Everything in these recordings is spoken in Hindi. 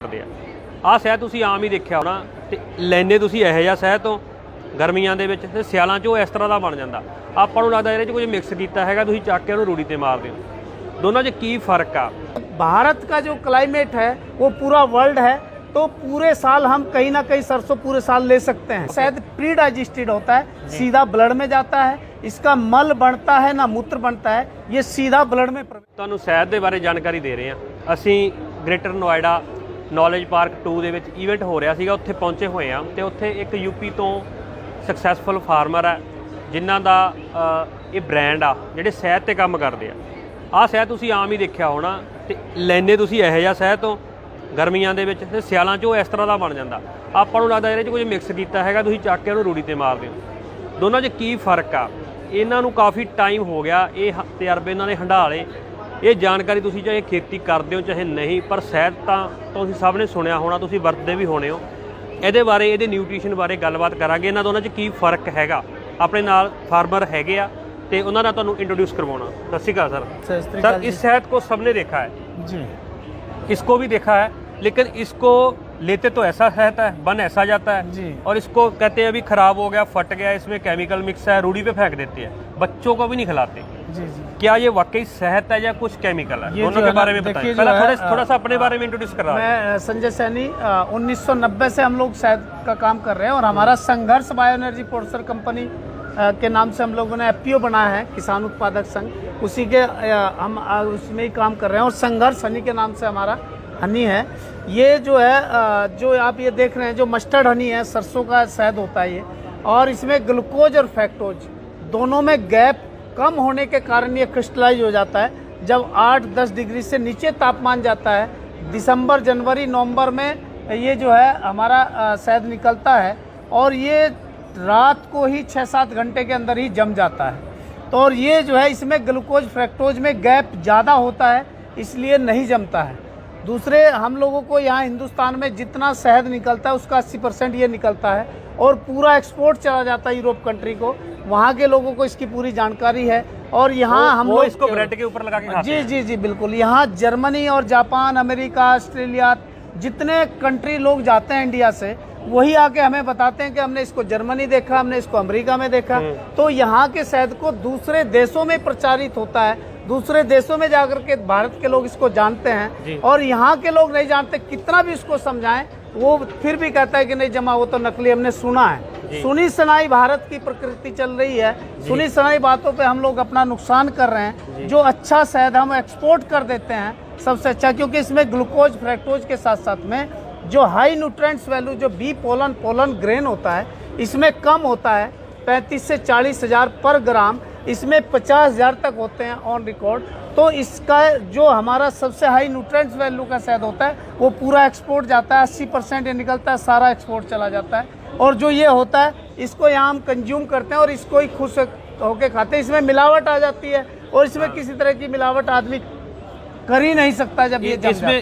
ਕਰਦੇ ਆ ਸ਼ਹਿਦ ਤੁਸੀਂ ਆਮ ਹੀ ਦੇਖਿਆ ਹੋਣਾ ਤੇ ਲੈਨੇ ਤੁਸੀਂ ਇਹੋ ਜਿਹਾ ਸ਼ਹਿਦ ਤੋਂ ਗਰਮੀਆਂ ਦੇ ਵਿੱਚ ਤੇ ਸਿਆਲਾਂ 'ਚ ਉਹ ਇਸ ਤਰ੍ਹਾਂ ਦਾ ਬਣ ਜਾਂਦਾ। ਆਪਾਂ ਨੂੰ ਲੱਗਦਾ ਇਹਦੇ 'ਚ ਕੁਝ ਮਿਕਸ ਕੀਤਾ ਹੈਗਾ, ਤੁਸੀਂ ਚੱਕ ਕੇ ਉਹਨੂੰ ਰੂੜੀ ਤੇ ਮਾਰਦੇ ਹੋ। दोनों 'ਚ ਕੀ फर्क आ? भारत का जो क्लाइमेट है वो पूरा वर्ल्ड है, तो पूरे साल हम कहीं ना कहीं सरसों पूरे साल ले सकते हैं। शायद प्री डाइजेस्टेड होता है, सीधा ब्लड में जाता है, इसका मल बनता है ना मूत्र बनता है, ये सीधा ब्लड में ਤੁਹਾਨੂੰ ਸ਼ਹਿਦ ਦੇ ਬਾਰੇ ਜਾਣਕਾਰੀ ਦੇ ਰਹੇ ਹਾਂ। ਅਸੀਂ ਗ੍ਰੇਟਰ ਨੋਇਡਾ ਨੌਲੇਜ ਪਾਰਕ 2 ਦੇ ਵਿੱਚ ਇਵੈਂਟ ਹੋ ਰਿਹਾ ਸੀਗਾ, ਉੱਥੇ ਪਹੁੰਚੇ ਹੋਏ ਆ ਤੇ ਉੱਥੇ ਇੱਕ ਯੂਪੀ ਤੋਂ ਸਕਸੈਸਫੁਲ ਫਾਰਮਰ ਹੈ ਜਿਨ੍ਹਾਂ ਦਾ ਇਹ ਬ੍ਰਾਂਡ ਆ ਜਿਹੜੇ ਸ਼ਹਿਦ ਤੇ ਕੰਮ ਕਰਦੇ ਆ ਸ਼ਹਿਦ ਤੁਸੀਂ ਆਮ ਹੀ ਦੇਖਿਆ ਹੋਣਾ ਤੇ ਲੈਨੇ ਤੁਸੀਂ ਇਹੋ ਜਿਹਾ ਸ਼ਹਿਦ ਤੋਂ ਗਰਮੀਆਂ ਦੇ ਵਿੱਚ ਤੇ ਸਿਆਲਾਂ 'ਚ ਉਹ ਇਸ ਤਰ੍ਹਾਂ ਦਾ ਬਣ ਜਾਂਦਾ। ਆਪਾਂ ਨੂੰ ਲੱਗਦਾ ਇਹਦੇ 'ਚ ਕੁਝ ਮਿਕਸ ਕੀਤਾ ਹੈਗਾ, ਤੁਸੀਂ ਚੱਕ ਕੇ ਉਹਨੂੰ ਰੂੜੀ ਤੇ ਮਾਰਦੇ ਹੋ। ਦੋਨਾਂ 'ਚ ਕੀ ਫਰਕ ਆ? ਇਹਨਾਂ ਨੂੰ ਕਾਫੀ ਟਾਈਮ ਹੋ ਗਿਆ, ਇਹ ਤਜਰਬੇ ਇਹਨਾਂ ਨੇ ਹੰਢਾ ਲਏ। ਇਹ ਜਾਣਕਾਰੀ ਤੁਸੀਂ ਚਾਹੇ ਖੇਤੀ ਕਰਦੇ ਹੋ ਚਾਹੇ ਨਹੀਂ, ਪਰ ਸ਼ਹਿਦ ਤਾਂ ਤੁਸੀਂ ਸਭ ਨੇ ਸੁਣਿਆ ਹੋਣਾ, ਤੁਸੀਂ ਵਰਤਦੇ ਵੀ ਹੋਣੇ ਹੋ। ਇਹਦੇ ਬਾਰੇ ਇਹਦੇ ਨਿਊਟ੍ਰੀਸ਼ਨ ਬਾਰੇ ਗੱਲਬਾਤ ਕਰਾਂਗੇ, ਇਹਨਾਂ ਦੋਨਾਂ 'ਚ ਕੀ ਫਰਕ ਹੈਗਾ। ਆਪਣੇ ਨਾਲ ਫਾਰਮਰ ਹੈਗੇ ਆ ਤੇ ਉਹਨਾਂ ਦਾ ਤੁਹਾਨੂੰ इंट्रोड्यूस करवाना। सत श्री अकाल सर। सर इस शहद को सबने देखा है जी, इसको भी देखा है, लेकिन इसको लेते तो ऐसा शहद है, बन ऐसा जाता है जी। और इसको कहते हैं अभी खराब हो गया, फट गया, इसमें केमिकल मिक्स है, रूढ़ी पे फेंक देते हैं, बच्चों को भी नहीं खिलाते। जी जी। क्या ये वाकई शहद है या कुछ केमिकल है? दोनों के बारे में बताइए। पहले थोड़ा सा अपने बारे में इंट्रोड्यूस कर रहा हूं। मैं संजय सैनी, 1990 से हम लोग शहद का काम कर रहे हैं और हमारा संघर्ष बायो एनर्जी प्रोड्यूसर कंपनी के नाम से हम लोगों ने एफपीओ बनाया है, किसान उत्पादक संघ, उसी के हम उसमें ही काम कर रहे हैं। और संघर्ष हनी के नाम से हमारा हनी है। ये जो है जो आप ये देख रहे हैं जो मस्टर्ड हनी है, सरसों का शहद होता है ये, और इसमें ग्लूकोज और फैक्टोज दोनों में गैप कम होने के कारण ये क्रिस्टलाइज हो जाता है। जब 8-10 डिग्री से नीचे तापमान जाता है, दिसंबर जनवरी नवंबर में ये जो है हमारा शहद निकलता है और ये रात को ही 6-7 घंटे के अंदर ही जम जाता है। तो और ये जो है इसमें ग्लूकोज फ्रैक्टोज में गैप ज़्यादा होता है, इसलिए नहीं जमता है। दूसरे हम लोगों को यहाँ हिंदुस्तान में जितना शहद निकलता है उसका 80% ये निकलता है और पूरा एक्सपोर्ट चला जाता है यूरोप कंट्री को। वहाँ के लोगों को इसकी पूरी जानकारी है और यहाँ हम लोग इसको ब्रेड के ऊपर लगा के खाते हैं। जी जी जी बिल्कुल। यहाँ जर्मनी और जापान, अमेरिका, ऑस्ट्रेलिया, जितने कंट्री लोग जाते हैं इंडिया से, वही आके हमें बताते हैं कि हमने इसको जर्मनी देखा, हमने इसको अमेरिका में देखा। तो यहाँ के शहद को दूसरे देशों में प्रचारित होता है, दूसरे देशों में जाकर के भारत के लोग इसको जानते हैं और यहाँ के लोग नहीं जानते। कितना भी इसको समझाएं वो फिर भी कहता है कि नहीं जमा, वो तो नकली, हमने सुना है। सुनी सुनाई भारत की प्रकृति चल रही है, सुनी सुनाई बातों पे हम लोग अपना नुकसान कर रहे हैं। जो अच्छा शहद हम एक्सपोर्ट कर देते हैं सबसे अच्छा, क्योंकि इसमें ग्लूकोज फ्रैक्टोज के साथ साथ में जो हाई न्यूट्रिएंट्स वैल्यू जो बी पोलन ग्रेन होता है इसमें कम होता है, 35 से 40 हज़ार पर ग्राम, इसमें 50 हज़ार तक होते हैं ऑन रिकॉर्ड। तो इसका जो हमारा सबसे हाई न्यूट्रिएंट्स वैल्यू का शहद होता है वो पूरा एक्सपोर्ट जाता है, 80% ये निकलता है, सारा एक्सपोर्ट चला जाता है। और जो ये होता है इसको यहाँ हम कंज्यूम करते हैं और इसको ही खुश होके खाते हैं। इसमें मिलावट आ जाती है और इसमें किसी तरह की मिलावट आदमी कर ही नहीं सकता। जब ये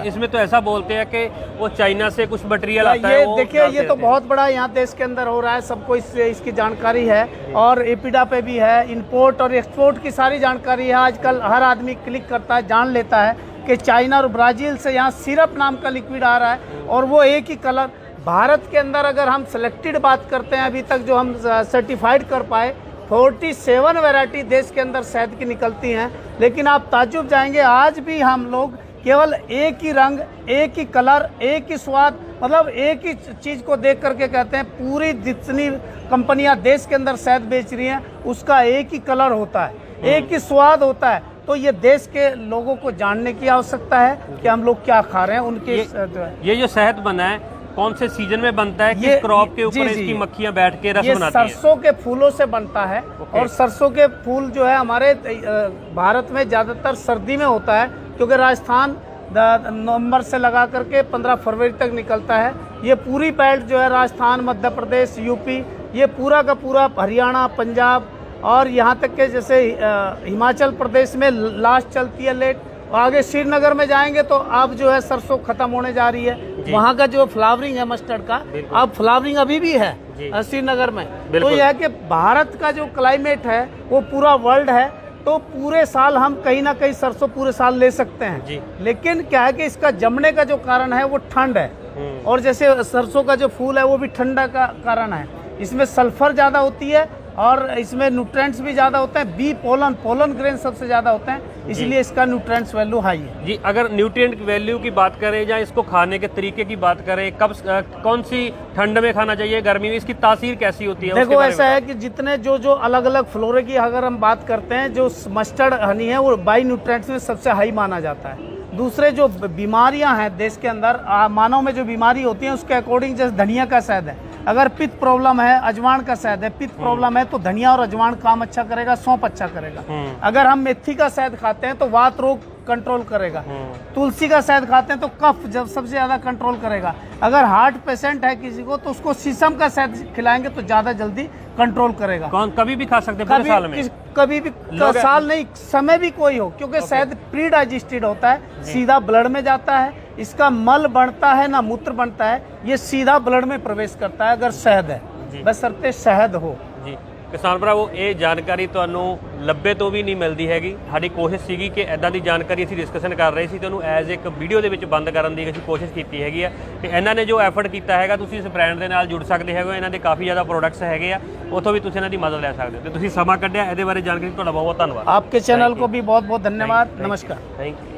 इसमें तो ऐसा बोलते हैं कि वो चाइना से कुछ मटेरियल आता है। ये देखिए ये तो बहुत बड़ा यहाँ देश के अंदर हो रहा है, सबको इसकी जानकारी है और एपिडा पे भी है। इंपोर्ट और एक्सपोर्ट की सारी जानकारी है। आजकल हर आदमी क्लिक करता है, जान लेता है कि चाइना और ब्राज़ील से यहाँ सिरप नाम का लिक्विड आ रहा है और वो एक ही कलर। भारत के अंदर अगर हम सिलेक्टेड बात करते हैं, अभी तक जो हम सर्टिफाइड कर पाए 47 वैरायटी देश के अंदर शहद की निकलती हैं, लेकिन आप ताज्जुब जाएंगे आज भी हम लोग केवल एक ही रंग, एक ही कलर, एक ही स्वाद, मतलब एक ही चीज़ को देख करके कहते हैं। पूरी जितनी कंपनियां देश के अंदर शहद बेच रही हैं उसका एक ही कलर होता है, एक ही स्वाद होता है। तो ये देश के लोगों को जानने की आवश्यकता है कि हम लोग क्या खा रहे हैं। उनके ये जो शहद बना है कौन से सीजन में बनता है? किस क्रॉप के ऊपर इसकी मक्खियां बैठ के रस बनाती हैं? सरसों के फूलों से बनता है और सरसों के फूल जो है हमारे भारत में ज़्यादातर सर्दी में होता है, क्योंकि राजस्थान नवंबर से लगा करके 15 फरवरी तक निकलता है। ये पूरी बेल्ट जो है राजस्थान, मध्य प्रदेश, यूपी, ये पूरा का पूरा हरियाणा, पंजाब और यहाँ तक के जैसे हिमाचल प्रदेश में लास्ट चलती है लेट। आगे श्रीनगर में जाएंगे तो अब जो है सरसों खत्म होने जा रही है। वहाँ का जो फ्लावरिंग है मस्टर्ड का, अब फ्लावरिंग अभी भी है श्रीनगर में। तो यह है कि भारत का जो क्लाइमेट है वो पूरा वर्ल्ड है, तो पूरे साल हम कहीं ना कहीं सरसों पूरे साल ले सकते हैं जी। लेकिन क्या है कि इसका जमने का जो कारण है वो ठंड है, और जैसे सरसों का जो फूल है वो भी ठंडा का कारण है। इसमें सल्फर ज़्यादा होती है और इसमें न्यूट्रिएंट्स भी ज़्यादा होते हैं। बी पोलन ग्रेन सबसे ज़्यादा होते हैं, इसलिए इसका न्यूट्रिएंट्स वैल्यू हाई है। जी, अगर न्यूट्रिएंट वैल्यू की बात करें या इसको खाने के तरीके की बात करें, कब कौन सी ठंड में खाना चाहिए, गर्मी में, इसकी तासीर कैसी होती है? उसके देखो बारे में ऐसा है कि जितने जो अलग अलग फ्लोरे की अगर हम बात करते हैं, जो मस्टर्ड हनी है वो बाई न्यूट्रिएंट्स में सबसे हाई माना जाता है। दूसरे जो बीमारियां हैं देश के अंदर, मानव में जो बीमारी होती है उसके अकॉर्डिंग, जैसे धनिया का शहद है, अगर पित्त प्रॉब्लम है अजवान का शहद है, पित्त प्रॉब्लम है तो धनिया और अजवान काम अच्छा करेगा, सौंफ अच्छा करेगा। अगर हम मेथी का शहद खाते हैं तो वात रोग कंट्रोल करेगा। तुलसी का शहद खाते हैं तो कफ जब सबसे ज्यादा कंट्रोल करेगा। अगर हार्ट पेशेंट है किसी को तो उसको शीशम का शहद खिलाएंगे तो ज्यादा जल्दी कंट्रोल करेगा। कौन कभी भी खा सकते हैं पूरे साल में? कभी भी, साल नहीं, समय भी कोई हो, क्योंकि शहद प्री डाइजेस्टेड होता है, सीधा ब्लड में जाता है। इसका मल बनता है ना मूत्र बनता है, ये सीधा ब्लड में प्रवेश करता है अगर शहद है, बशर्ते शहद हो। जी किसान ਭਰਾਵੋ, ਇਹ ਜਾਣਕਾਰੀ ਤੁਹਾਨੂੰ ਲੱਭੇ ਤੋਂ ਵੀ ਨਹੀਂ ਮਿਲਦੀ ਹੈਗੀ। ਸਾਡੀ ਕੋਸ਼ਿਸ਼ ਸੀਗੀ ਕਿ ਐਦਾਂ ਦੀ ਜਾਣਕਾਰੀ ਅਸੀਂ ਡਿਸਕਸ਼ਨ ਕਰ ਰਹੇ ਸੀ ਤੇ ਉਹਨੂੰ ਐਜ਼ ਇੱਕ ਵੀਡੀਓ ਦੇ ਵਿੱਚ ਬੰਦ ਕਰਨ ਦੀ ਅਸੀਂ ਕੋਸ਼ਿਸ਼ ਕੀਤੀ ਹੈਗੀ ਆ। ਤੇ ਇਹਨਾਂ ਨੇ ਜੋ ਐਫਰਟ ਕੀਤਾ ਹੈਗਾ, ਤੁਸੀਂ ਇਸ ਬ੍ਰਾਂਡ ਦੇ ਨਾਲ ਜੁੜ ਸਕਦੇ ਹੈਗੇ। ਇਹਨਾਂ ਦੇ ਕਾਫੀ ਜ਼ਿਆਦਾ ਪ੍ਰੋਡਕਟਸ ਹੈਗੇ ਆ, ਉੱਥੋਂ ਵੀ ਤੁਸੀਂ ਇਹਨਾਂ ਦੀ ਮਦਦ ਲੈ ਸਕਦੇ ਹੋ। ਤੇ ਤੁਸੀਂ ਸਮਾਂ ਕੱਢਿਆ ਇਹਦੇ ਬਾਰੇ ਜਾਣਕਾਰੀ, ਤੁਹਾਡਾ ਬਹੁਤ ਬਹੁਤ ਧੰਨਵਾਦ। आपके चैनल को भी बहुत बहुत धन्यवाद। नमस्कार। Thank you.